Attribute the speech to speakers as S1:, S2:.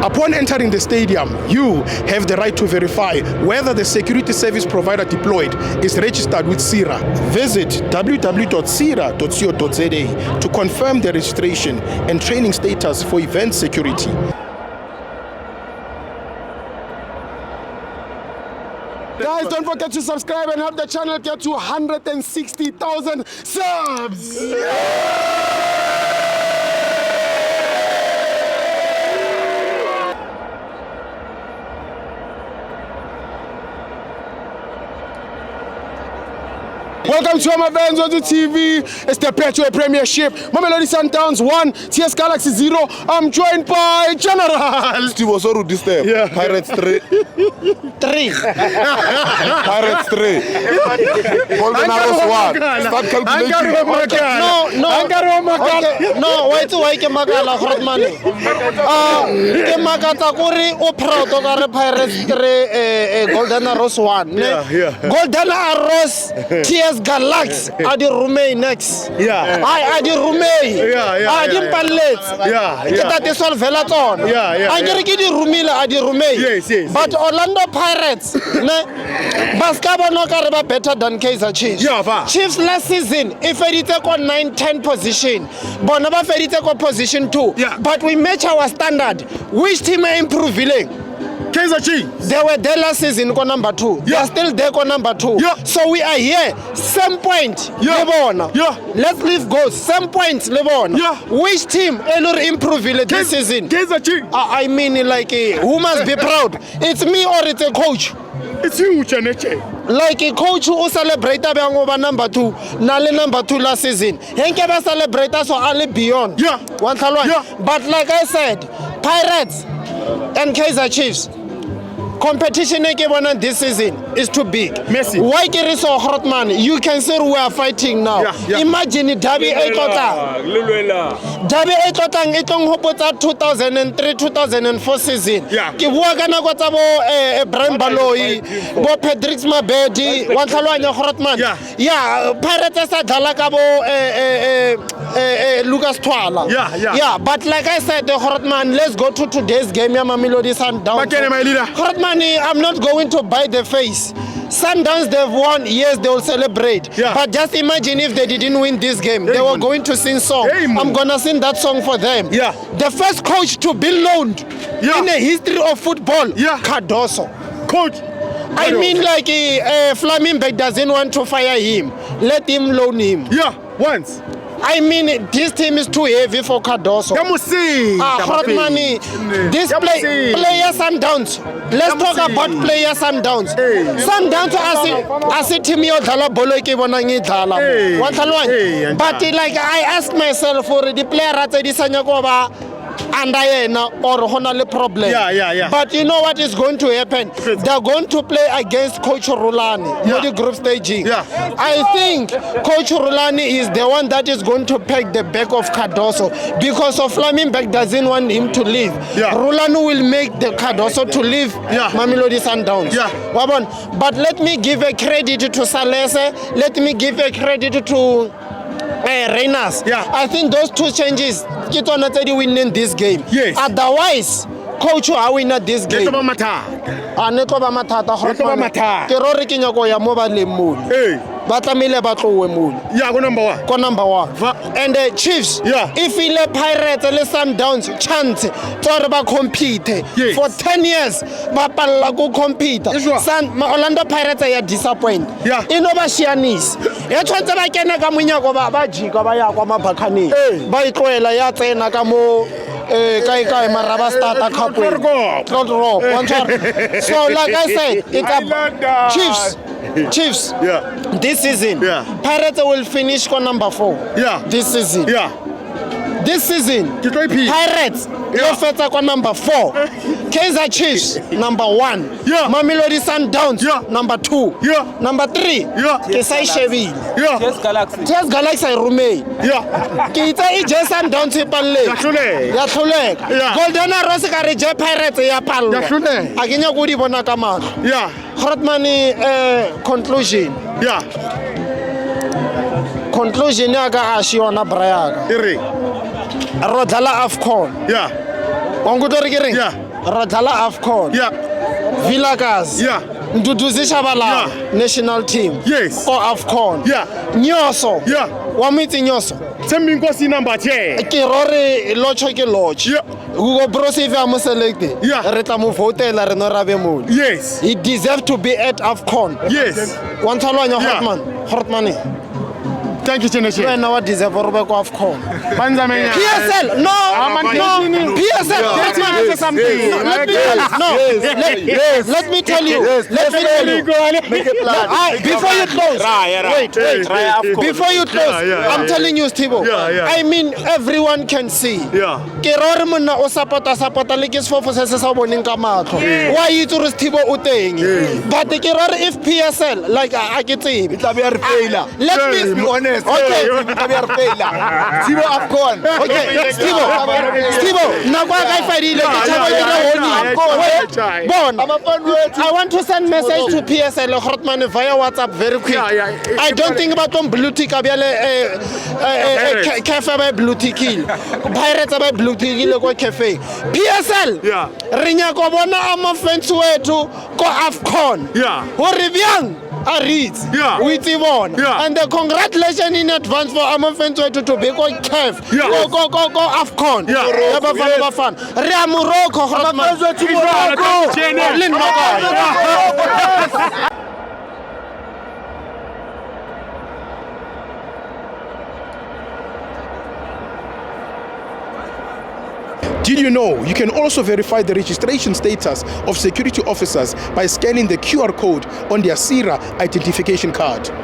S1: Upon entering the stadium, you have the right to verify whether the security service provider deployed is registered with CIRA. Visit www.cira.co.za to confirm the registration and training status for event security. Guys, don't forget to subscribe and help the channel get to 160,000 subs! Welcome to my fans on the TV. It's the Petro Premiership. Mamelodi Sundowns 1, TS Galaxy 0. I'm joined by General.
S2: Steve Osoru this time.
S1: Yeah.
S2: Pirates 3.
S3: 3.
S2: Pirates 3. Golden Arrows 1. Start calculating.
S3: No, wait to wake Magala Hotman. Kemakata Kuri or Proud of Pirates 3, Golden Arrows 1. Golden Arrows, TS Galaxy, Adi Rumei next.
S1: Yeah.
S3: I Adi Rumei. Adi Palet.
S1: Yeah.
S3: That is all Velaton. I get Rumila Adi Rumei.
S1: Yes.
S3: But Orlando Pirates, Baskaba no Karaba better than Kaizer Chiefs. Chiefs last season, if I take on 9-10 position, Bonaba Ferry take on position 2. But we match our standard. Which team are improving?
S1: Kaizer Chiefs.
S3: They were there last season on number 2. They are still there on number 2. So we are here. Same point. Let's leave go. Same point. Which team will improve this season?
S1: Kaizer Chiefs.
S3: I mean, like, who must be proud? It's me or it's a coach?
S1: It's you, Chaneche.
S3: Like a coach who celebrated over number 2, Nale number 2 last season. Henkeba celebrate us or only beyond. But like I said, Pirates and Kaizer Chiefs, competition this season is too big.
S1: Messi.
S3: Why Kiriso Hortman? You can see we are fighting now. Imagine Derby Ekota. Derby Ekota itong hopota 2003-2004 season. Kibuagana kwatabo Brian Baloi, Bo Pedrix Mabedi, Wantalwanya Hortman. Pirates Dalakabo Lucas Twala. But like I said, the Hortman, let's go to today's game. Mamelodi Sundowns. I'm not going to buy the face. Sundowns, they've won. Yes, they will celebrate. But just imagine if they didn't win this game. They were going to sing song. I'm going to sing that song for them. The first coach to be loaned in the history of football, Cardoso.
S1: Coach.
S3: I mean, like, Flamingbeck doesn't want to fire him. Let him loan him.
S1: Once.
S3: I mean, this team is too heavy for Cardoso. Hortman, this player Sundowns. Let's talk about player Sundowns. Sundowns as a team yodala boloke bonangi dala. But like I asked myself for the player at Disanyakoba and or Honale problem. But you know what is going to happen? They're going to play against Coach Rulani for the group staging. I think Coach Rulani is the one that is going to peg the back of Cardoso because of Flamingbeck doesn't want him to leave. Rulani will make the Cardoso to leave Mamelodi Sundowns. But let me give a credit to Salese. Let me give a credit to Reynas. I think those two changes Kitona Teddy winning this game. Otherwise, coach will win this game. Nekoba matata. Kerori kinyako ya moba lemul. Batamile batlowe mul. Go number 1. And the Chiefs, if we let Pirates and let Sundowns chance to compete for 10 years, Bapala go compete. Orlando Pirates are disappointed. Inova Shianis. Yachanta bakena kamunya ko babaji ko baya kwa mabakani. Ba itlwela ya tsena ka mo kai maraba starter khapwe. So like I said, it's a Chiefs. This season, Pirates will finish on number 4. This season. This season, Pirates will fetch on number 4. Kaizer Chiefs number 1. Mamelodi Sundowns number 2. Number 3. Kesai Chevy. TS Galaxy Rumei. Kita ije Sundowns ipalle. Yathule. Golden Arrows karije Pirates ya palle. Akinya kudi bona kamana. Hortman conclusion. Conclusion yaga ashiona brayaga. Rodala AFCON. Ongutori kiring. Radala AFCON.
S1: Yeah.
S3: Vilakazi.
S1: Yeah.
S3: Nduduzi Shabalala.
S1: Yeah.
S3: National team.
S1: Yes.
S3: Or AFCON.
S1: Yeah.
S3: Nyoso.
S1: Yeah.
S3: Wamiti Nyoso.
S1: Sembinkosi number 10.
S3: Kirore locho ke loch.
S1: Yeah.
S3: Ugo bros if I'm selected.
S1: Yeah.
S3: Reta mu votela re no rabe mo.
S1: Yes.
S3: He deserves to be at AFCON.
S1: Yes.
S3: Wantalwanya
S1: Yeah.
S3: Hortman.
S1: Thank you, Cheneche.
S3: When I deserve to be AFCON.
S1: Banzamenya.
S3: PSL, no, PSL.
S1: Let me answer something.
S3: Let me tell you.
S2: Make it plan.
S3: Before you close, wait. Before you close, I'm telling you, Stibo. I mean, everyone can see.
S1: Yeah.
S3: Kerore monna o sapota le ke sefofo se se sa boneng ka matlo. Why you to Stibo o teng? But kerore if PSL like I get it.
S2: Let me be honest.
S3: Okay.
S2: Zero AFCON.
S3: Okay, Stibo, nakwa ka ifadile ke thabela le honi. I want to send message to PSL Hortman via WhatsApp very quick. I don't think about blue tick abiale cafe by blue tick. Pirates by blue tick ko cafe. PSL.
S1: Yeah.
S3: Rinya ko bona ama fans wetu ko AFCON.
S1: Yeah.
S3: Hore byang a read.
S1: Yeah.
S3: We tibona.
S1: Yeah.
S3: And the congratulations in advance for ama fans wetu to be ko CAF.
S1: Yeah.
S3: Go AFCON.
S1: Yeah.
S3: Bafana. Re Morocco Hortman.
S4: Did you know you can also verify the registration status of security officers by scanning the QR code on their SIRA identification card?